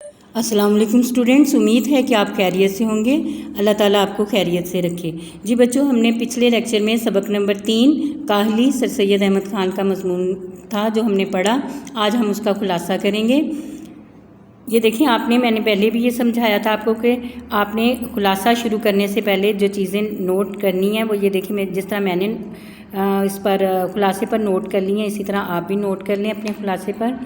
अस्सलाम वालेकुम स्टूडेंट्स, उम्मीद है कि आप खैरियत से होंगे। अल्लाह ताला आपको खैरियत से रखे। जी बच्चों, हमने पिछले लेक्चर में सबक नंबर 3 काहली सर सैयद अहमद ख़ान का मज़मून था जो हमने पढ़ा। आज हम उसका खुलासा करेंगे। ये देखिए, मैंने पहले भी ये समझाया था आपको कि आपने खुलासा शुरू करने से पहले जो चीज़ें नोट करनी है वो ये देखिए, जिस तरह मैंने इस पर खुलासे पर नोट कर ली हैं, इसी तरह आप भी नोट कर लें अपने खुलासे पर।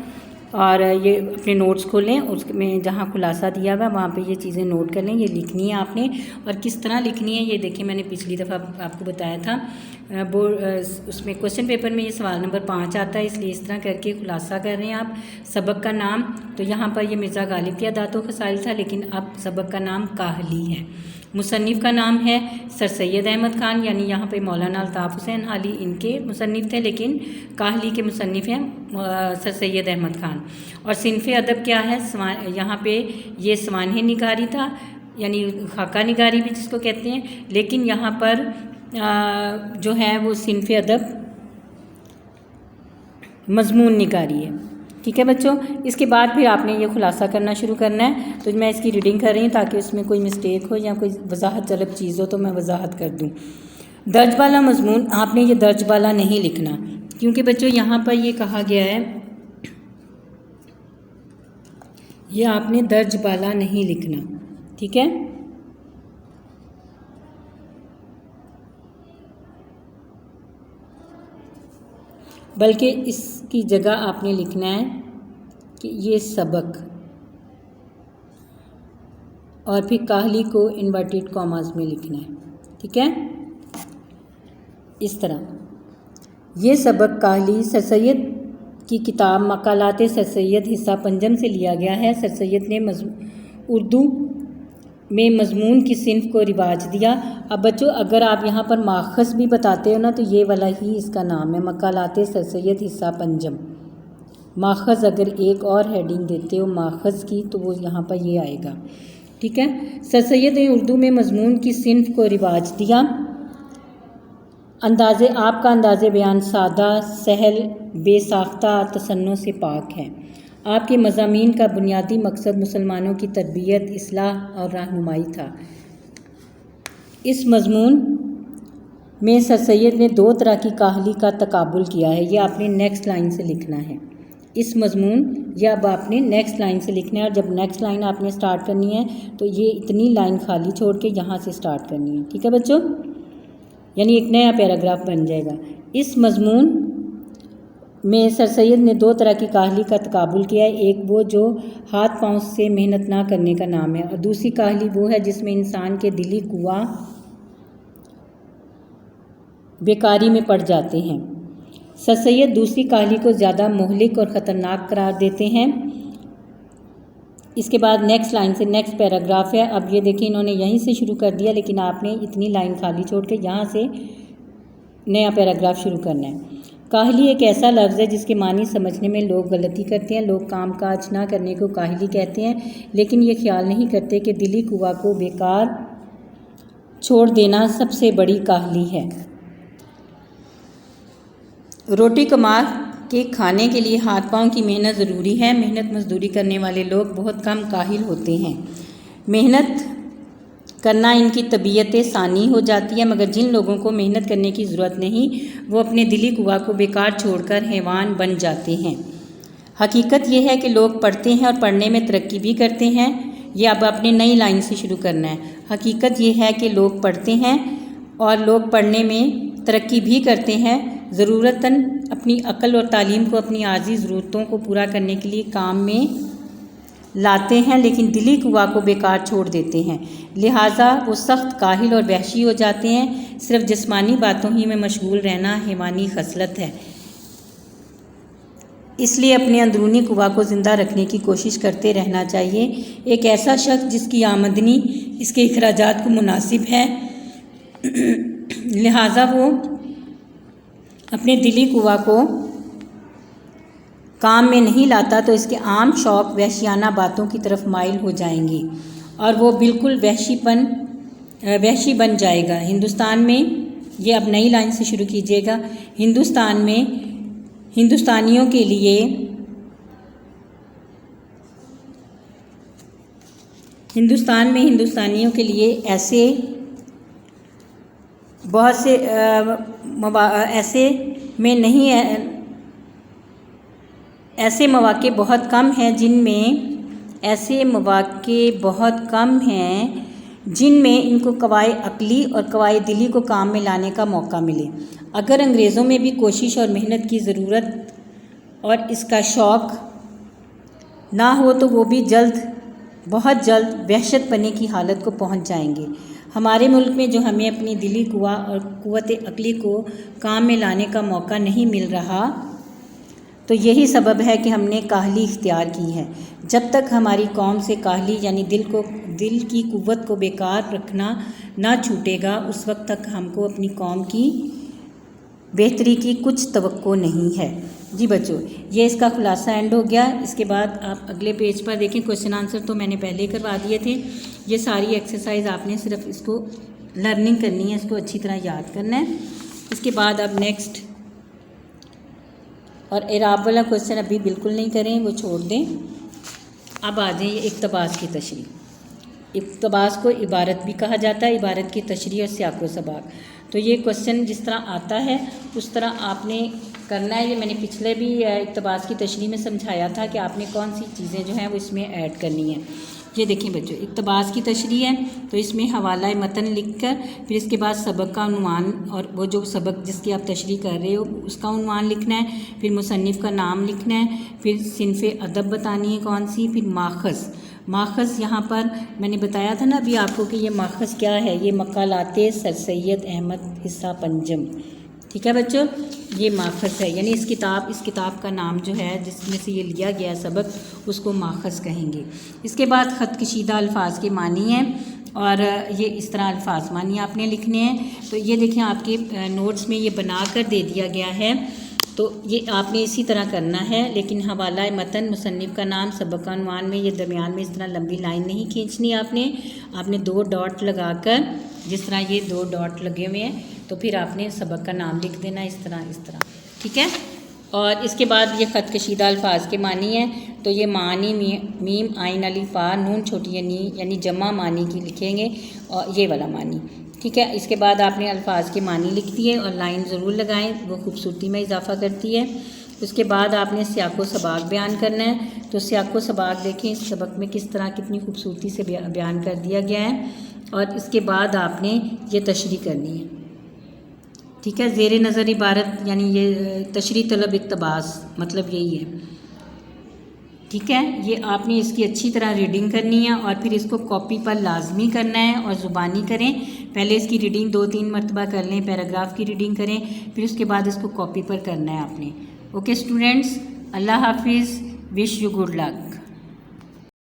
और ये अपने नोट्स खोलें, उसमें जहाँ खुलासा दिया हुआ वहाँ पे ये चीज़ें नोट कर लें। ये लिखनी है आपने, और किस तरह लिखनी है ये देखिए, मैंने पिछली दफ़ा आपको बताया था। उसमें क्वेश्चन पेपर में ये सवाल नंबर 5 आता है, इसलिए इस तरह करके खुलासा कर रहे हैं आप। सबक का नाम तो यहाँ पर ये मिर्ज़ा गालिब की अदातो ख़साइल था, लेकिन अब सबक का नाम काहली है। मुसन्निफ़ का नाम है सर सैयद अहमद ख़ान, यानी यहाँ पे मौलाना अल्ताफ़ हुसैन हाली इनके मुसन्निफ़ थे, लेकिन काहली के मुसन्निफ़ हैं सर सैयद अहमद ख़ान। और सिनफ़े अदब क्या है, यहाँ पे ये सवानह निगारी था, यानी खाका निगारी भी जिसको कहते हैं, लेकिन यहाँ पर जो है वो सिनफ़े अदब मज़मून निगारी है। ठीक है बच्चों, इसके बाद फिर आपने ये खुलासा करना शुरू करना है। तो मैं इसकी रीडिंग कर रही हूँ ताकि उसमें कोई मिस्टेक हो या कोई वजाहत तलब चीज़ हो तो मैं वजाहत कर दूँ। दर्ज वाला मज़मून, आपने ये दर्ज वाला नहीं लिखना, क्योंकि बच्चों यहाँ पर ये कहा गया है, ये आपने दर्ज वाला नहीं लिखना। ठीक है, बल्कि इसकी जगह आपने लिखना है कि ये सबक, और फिर काहली को इन्वर्टेड कॉमास में लिखना है। ठीक है, इस तरह ये सबक काहली सर सैयद की किताब मकालात सर सैयद हिस्सा पंजम से लिया गया है। सर सैयद ने उर्दू में मज़मून की सिन्फ को रिवाज दिया। अब बच्चों, अगर आप यहाँ पर माखज़ भी बताते हो ना तो ये वाला ही इसका नाम है, मकालात सर सैयद हिस्सा पंजम। माखज़ अगर एक और हेडिंग देते हो माखज़ की तो वो यहाँ पर ये आएगा। ठीक है, सर सैयद ने उर्दू में मज़मून की सिन्फ को रिवाज दिया। आपका अंदाज़े बयान सादा, सहल, बेसाख्ता, तसन्नो से पाक है। आपके मज़ामीन का बुनियादी मकसद मुसलमानों की तरबियत, इस्लाह और रहनुमाई था। इस मज़मून में सर सैयद ने 2 तरह की काहली का तकाबुल किया है। ये आपने नेक्स्ट लाइन से लिखना है। इस मज़मून या अब आपने नेक्स्ट लाइन से लिखना है, और जब नेक्स्ट लाइन आपने स्टार्ट करनी है तो ये इतनी लाइन खाली छोड़ के यहाँ से स्टार्ट करनी है। ठीक है बच्चों, यानी एक नया पैराग्राफ बन जाएगा। इस मज़मून में सर सैयद ने 2 तरह की काहली का तकाबुल किया है। एक वो जो हाथ पाँव से मेहनत ना करने का नाम है, और दूसरी काहली वो है जिसमें इंसान के दिली कुआ बेकारी में पड़ जाते हैं। सर सैयद दूसरी काहली को ज़्यादा मोहलिक और ख़तरनाक करार देते हैं। इसके बाद नेक्स्ट लाइन से नेक्स्ट पैराग्राफ है। अब ये देखिए, इन्होंने यहीं से शुरू कर दिया, लेकिन आपने इतनी लाइन खाली छोड़ के यहाँ से नया पैराग्राफ शुरू करना है। काहली एक ऐसा लफ्ज़ है जिसके मानी समझने में लोग गलती करते हैं। लोग काम काज ना करने को काहली कहते हैं, लेकिन ये ख्याल नहीं करते कि दिली कुआ को बेकार छोड़ देना सबसे बड़ी काहली है। रोटी कमा के खाने के लिए हाथ पांव की मेहनत ज़रूरी है। मेहनत मजदूरी करने वाले लोग बहुत कम काहिल होते हैं। मेहनत करना इनकी तबीयत सानी हो जाती है, मगर जिन लोगों को मेहनत करने की ज़रूरत नहीं वो अपने दिली कुआ को बेकार छोड़कर हैवान बन जाते हैं। हकीकत यह है कि लोग पढ़ते हैं और पढ़ने में तरक्की भी करते हैं। ये अब अपने नई लाइन से शुरू करना है। हकीकत यह है कि लोग पढ़ते हैं और लोग पढ़ने में तरक्की भी करते हैं। ज़रूरतन अपनी अक्ल और तालीम को अपनी आर्जी ज़रूरतों को पूरा करने के लिए काम में लाते हैं, लेकिन दिली कुआ को बेकार छोड़ देते हैं। लिहाजा वो सख्त काहिल और वहशी हो जाते हैं। सिर्फ जिस्मानी बातों ही में मशगूल रहना हैवानी खसलत है। इसलिए अपने अंदरूनी कुआ को ज़िंदा रखने की कोशिश करते रहना चाहिए। एक ऐसा शख्स जिसकी आमदनी इसके अखराजात को मुनासिब है, लिहाजा वो अपने दिली कुआ को काम में नहीं लाता तो इसके आम शौक़ वहशियाना बातों की तरफ माइल हो जाएंगी और वो बिल्कुल वहशी बन जाएगा। हिंदुस्तान में, ये अब नई लाइन से शुरू कीजिएगा। हिंदुस्तान में हिंदुस्तानियों के लिए हिंदुस्तान में हिंदुस्तानियों के लिए ऐसे बहुत से ऐसे मौके बहुत कम हैं जिनमें इनको कवाए अक्ली और कवाए दिली को काम में लाने का मौका मिले। अगर अंग्रेज़ों में भी कोशिश और मेहनत की ज़रूरत और इसका शौक़ ना हो तो वो भी बहुत जल्द वहशत पने की हालत को पहुंच जाएंगे। हमारे मुल्क में जो हमें अपनी दिली कुवा और कुव्वत अक्ली को काम में लाने का मौका नहीं मिल रहा, तो यही सबब है कि हमने काहली इख्तियार की है। जब तक हमारी कौम से काहली यानी दिल की कुव्वत को बेकार रखना ना छूटेगा, उस वक्त तक हमको अपनी कौम की बेहतरी की कुछ तवक्को नहीं है। जी बच्चों, ये इसका खुलासा एंड हो गया। इसके बाद आप अगले पेज पर देखें, क्वेश्चन आंसर तो मैंने पहले ही करवा दिए थे। ये सारी एक्सरसाइज आपने सिर्फ इसको लर्निंग करनी है, इसको अच्छी तरह याद करना है। इसके बाद अब नेक्स्ट और इराब वाला क्वेश्चन अभी बिल्कुल नहीं करें, वो छोड़ दें। अब आ जाइए इक़्तिबास की तशरीह। इक़्तिबास को इबारत भी कहा जाता है, इबारत की तशरीह और सियाक़ व सबाक़। तो ये क्वेश्चन जिस तरह आता है उस तरह आपने करना है। ये मैंने पिछले भी इक़्तिबास की तशरीह में समझाया था कि आपने कौन सी चीज़ें जो हैं वो इसमें ऐड करनी है। ये देखें बच्चों, इक़्तिबास की तशरीह है तो इसमें हवाला मतन लिखकर फिर इसके बाद सबक का उन्वान और वो जो सबक जिसकी आप तशरीह कर रहे हो उसका उन्वान लिखना है, फिर मुसन्निफ़ का नाम लिखना है, फिर सिनफ़े अदब बतानी है कौन सी, फिर माखज़ यहाँ पर मैंने बताया था ना अभी आपको कि ये माखज़ क्या है। ये मक़ालाते सर सैयद अहमद हिस्सा पंजम, ठीक है बच्चों, ये माखज़ है। यानी इस किताब का नाम जो है जिसमें से ये लिया गया सबक, उसको माखज़ कहेंगे। इसके बाद ख़त कशीदा अल्फाज के मानी हैं और ये इस तरह अल्फाज मानी आपने लिखने हैं। तो ये देखें आपके नोट्स में ये बना कर दे दिया गया है, तो ये आपने इसी तरह करना है। लेकिन हवाला मतन, मुसन्निफ़ का नाम, सबक का उन्वान में ये दरमियान में इस तरह लंबी लाइन नहीं खींचनी आपने 2 डॉट लगाकर, जिस तरह ये 2 डॉट लगे हुए हैं, तो फिर आपने सबक का नाम लिख देना इस तरह, ठीक है। और इसके बाद ये ख़त कशीदा अल्फाज के मानी है, तो ये मानी मीम आइन अलिफ फा नून छोटी यानी जमा मानी की लिखेंगे और ये वाला मानी, ठीक है। इसके बाद आपने अल्फाज के मानी लिख दिए और लाइन ज़रूर लगाएं, वो खूबसूरती में इजाफ़ा करती है। उसके बाद आपने सियाक़ व सबाक़ बयान करना है। तो सियाक़ व सबाक़ देखें इस सबक में किस तरह कितनी खूबसूरती से बयान कर दिया गया है। और इसके बाद आपने ये तशरीह करनी है, ठीक है। ज़ेर नज़र इबारत यानी ये तशरीह तलब इक़्तिबास मतलब यही है, ठीक है। ये आपने इसकी अच्छी तरह रीडिंग करनी है और फिर इसको कॉपी पर लाजमी करना है और ज़ुबानी करें। पहले इसकी रीडिंग 2-3 मरतबा कर लें, पैराग्राफ की रीडिंग करें, फिर उसके बाद इसको कॉपी पर करना है आपने। ओके स्टूडेंट्स, अल्लाह हाफिज़, विश यू गुड लक।